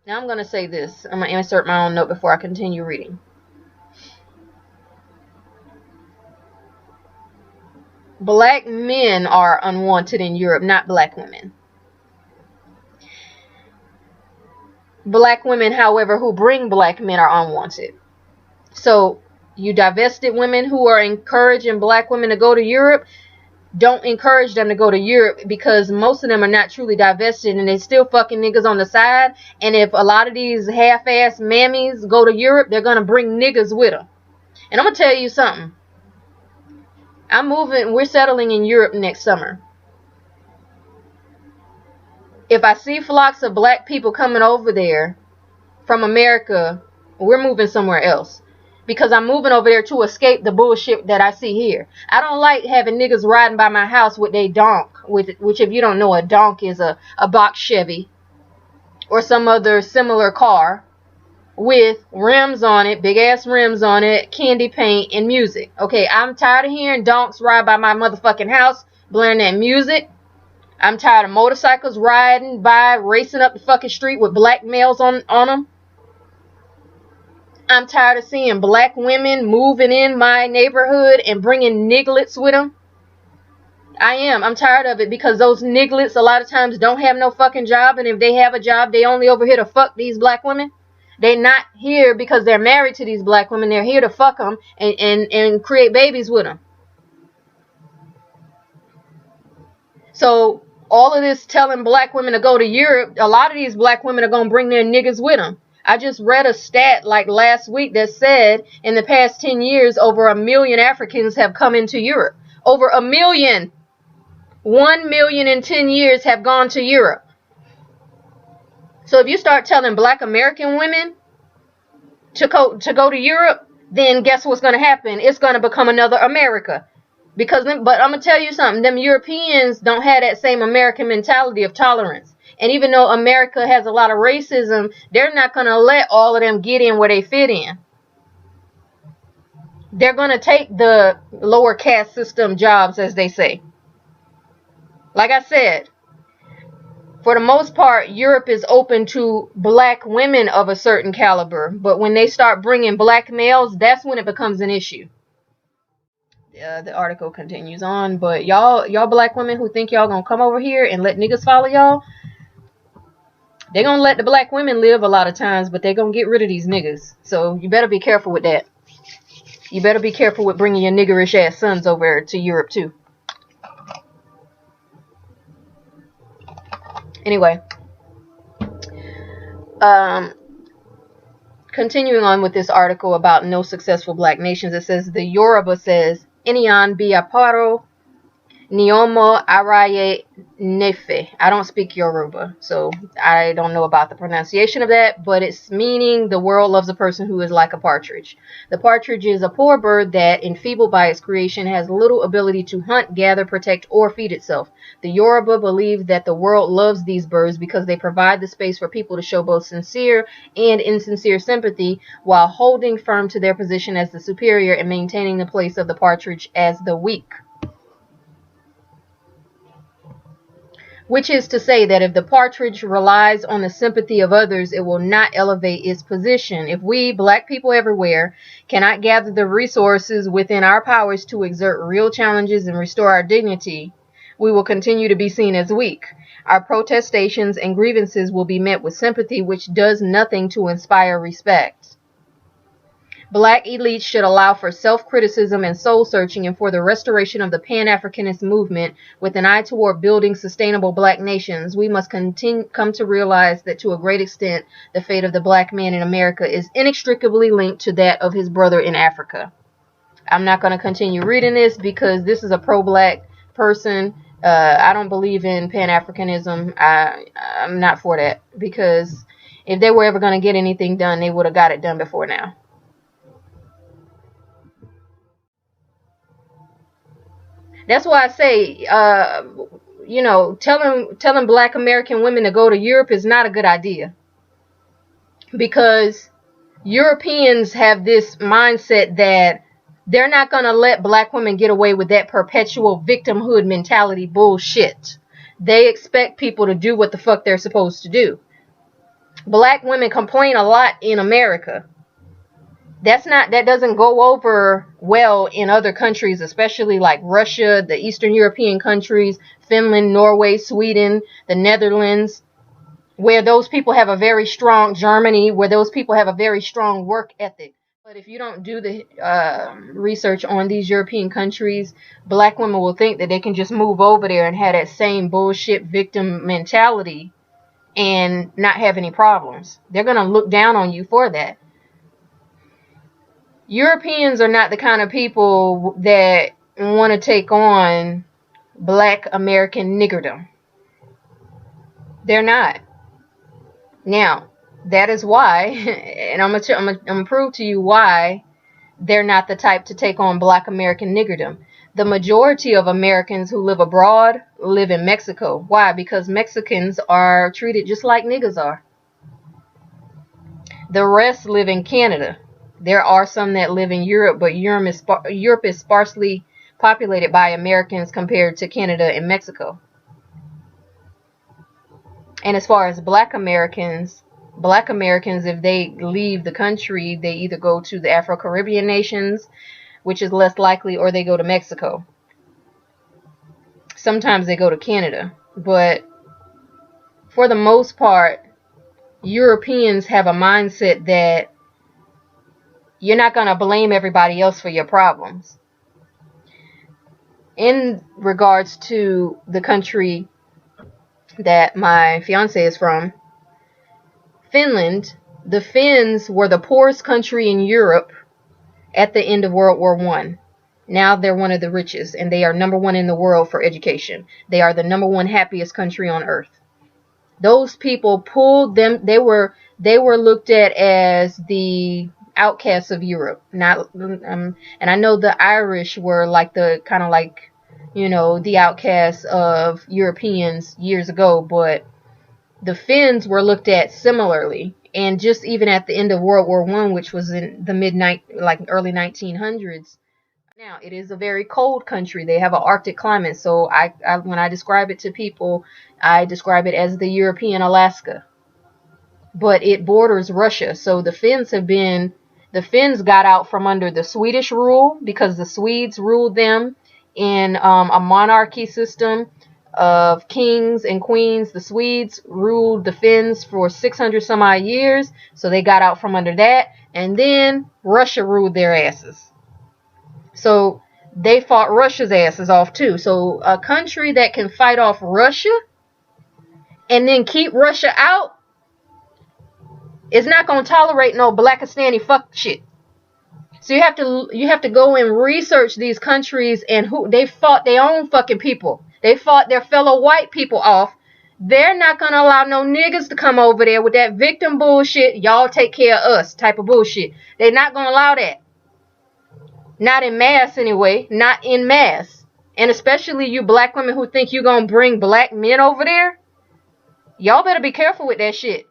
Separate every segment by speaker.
Speaker 1: Now I'm going to say this. I'm going to insert my own note before I continue reading. Black men are unwanted in Europe, not black women. Black women, however, who bring black men are unwanted. So you divested women who are encouraging black women to go to Europe. Don't encourage them to go to Europe, because most of them are not truly divested and they still fucking niggas on the side. And if a lot of these half-ass mammies go to Europe, they're gonna bring niggas with them. And I'm gonna tell you something. We're settling in Europe next summer. If I see flocks of black people coming over there from America, we're moving somewhere else. Because I'm moving over there to escape the bullshit that I see here. I don't like having niggas riding by my house with they donk, which if you don't know, a donk is a box Chevy or some other similar car with rims on it, big ass rims on it, candy paint, and music. Okay, I'm tired of hearing donks ride by my motherfucking house blaring that music. I'm tired of motorcycles riding by, racing up the fucking street with black males on them. I'm tired of seeing black women moving in my neighborhood and bringing nigglets with them. I am. I'm tired of it, because those nigglets a lot of times don't have no fucking job. And if they have a job, they only over here to fuck these black women. They're not here because they're married to these black women. They're here to fuck them and create babies with them. So all of this telling black women to go to Europe, a lot of these black women are going to bring their niggas with them. I just read a stat like last week that said in the past 10 years, over 1 million Africans have come into Europe. Over 1 million. 1 million in 10 years have gone to Europe. So if you start telling black American women to go to Europe, then guess what's going to happen? It's going to become another America. But I'm going to tell you something. Them Europeans don't have that same American mentality of tolerance. And even though America has a lot of racism, they're not going to let all of them get in where they fit in. They're going to take the lower caste system jobs, as they say. Like I said, for the most part, Europe is open to black women of a certain caliber. But when they start bringing black males, that's when it becomes an issue. The article continues on, but y'all black women who think y'all gonna come over here and let niggas follow y'all, they gonna let the black women live a lot of times, but they gonna get rid of these niggas. So you better be careful with that. You better be careful with bringing your niggerish ass sons over to Europe too. Anyway, continuing on with this article about no successful black nations, it says the Yoruba says, Eniyan Biaparo Niomo Araye Nefe. I don't speak Yoruba, so I don't know about the pronunciation of that, but it's meaning the world loves a person who is like a partridge. The partridge is a poor bird that, enfeebled by its creation, has little ability to hunt, gather, protect, or feed itself. The Yoruba believe that the world loves these birds because they provide the space for people to show both sincere and insincere sympathy while holding firm to their position as the superior and maintaining the place of the partridge as the weak. Which is to say that if the partridge relies on the sympathy of others, it will not elevate its position. If we, black people everywhere, cannot gather the resources within our powers to exert real challenges and restore our dignity, we will continue to be seen as weak. Our protestations and grievances will be met with sympathy, which does nothing to inspire respect. Black elites should allow for self-criticism and soul-searching and for the restoration of the Pan-Africanist movement with an eye toward building sustainable black nations. We must come to realize that to a great extent, the fate of the black man in America is inextricably linked to that of his brother in Africa. I'm not going to continue reading this because this is a pro-black person. I don't believe in Pan-Africanism. I'm not for that, because if they were ever going to get anything done, they would have got it done before now. That's why I say, telling black American women to go to Europe is not a good idea. Because Europeans have this mindset that they're not going to let black women get away with that perpetual victimhood mentality bullshit. They expect people to do what the fuck they're supposed to do. Black women complain a lot in America. That doesn't go over well in other countries, especially like Russia, the Eastern European countries, Finland, Norway, Sweden, the Netherlands, where those people have a very strong Germany, where those people have a very strong work ethic. But if you don't do the research on these European countries, black women will think that they can just move over there and have that same bullshit victim mentality and not have any problems. They're going to look down on you for that. Europeans are not the kind of people that want to take on black American niggerdom. They're not. Now, that is why, and I'm gonna prove to you why they're not the type to take on black American niggerdom. The majority of Americans who live abroad live in Mexico. Why? Because Mexicans are treated just like niggas are. The rest live in Canada. There are some that live in Europe, but Europe is sparsely populated by Americans compared to Canada and Mexico. And as far as black Americans, if they leave the country, they either go to the Afro-Caribbean nations, which is less likely, or they go to Mexico. Sometimes they go to Canada. But for the most part, Europeans have a mindset that you're not going to blame everybody else for your problems. In regards to the country that my fiance is from, Finland, the Finns were the poorest country in Europe at the end of World War I. Now they're one of the richest, and they are number one in the world for education. They are the number one happiest country on earth. Those people pulled them. They were looked at as the outcasts of Europe. And I know the Irish were like the kind of like, the outcasts of Europeans years ago, but the Finns were looked at similarly. And just even at the end of World War I, which was in the early 1900s, now it is a very cold country. They have an Arctic climate. So when I describe it to people, I describe it as the European Alaska. But it borders Russia. So the Finns got out from under the Swedish rule because the Swedes ruled them in a monarchy system of kings and queens. The Swedes ruled the Finns for 600 some odd years, so they got out from under that, and then Russia ruled their asses. So they fought Russia's asses off too. So a country that can fight off Russia and then keep Russia out is not going to tolerate no Blackistani fuck shit. So you have to go and research these countries and who they fought their own fucking people. They fought their fellow white people off. They're not going to allow no niggas to come over there with that victim bullshit. Y'all take care of us type of bullshit. They're not going to allow that. Not in mass anyway. Not in mass. And especially you black women who think you're going to bring black men over there. Y'all better be careful with that shit.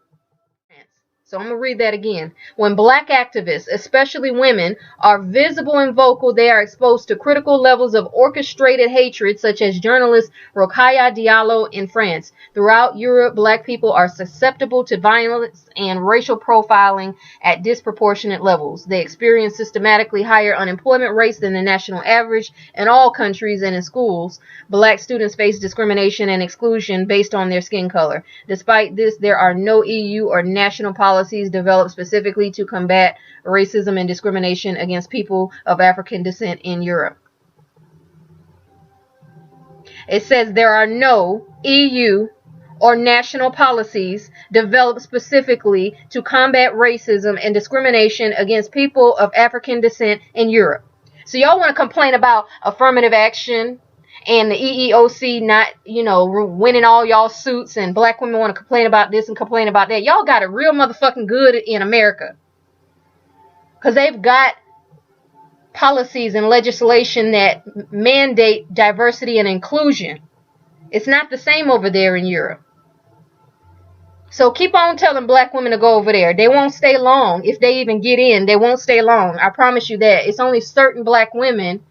Speaker 1: So I'm going to read that again. When black activists, especially women, are visible and vocal, they are exposed to critical levels of orchestrated hatred, such as journalist Rokhaya Diallo in France. Throughout Europe, black people are susceptible to violence and racial profiling at disproportionate levels. They experience systematically higher unemployment rates than the national average in all countries, and in schools, black students face discrimination and exclusion based on their skin color. Despite this, there are no EU or national policies developed specifically to combat racism and discrimination against people of African descent in Europe. It says there are no EU or national policies developed specifically to combat racism and discrimination against people of African descent in Europe. So y'all want to complain about affirmative action and the EEOC not, winning all y'all suits, and black women want to complain about this and complain about that. Y'all got it real motherfucking good in America. Because they've got policies and legislation that mandate diversity and inclusion. It's not the same over there in Europe. So keep on telling black women to go over there. They won't stay long. If they even get in, they won't stay long. I promise you that. It's only certain black women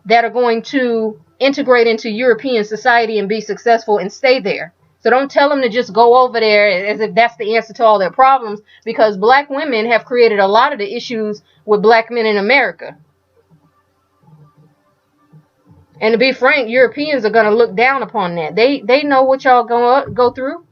Speaker 1: that are going to integrate into European society and be successful and stay there. So don't tell them to just go over there as if that's the answer to all their problems, because black women have created a lot of the issues with black men in America. And to be frank, Europeans are going to look down upon that. They know what y'all go through.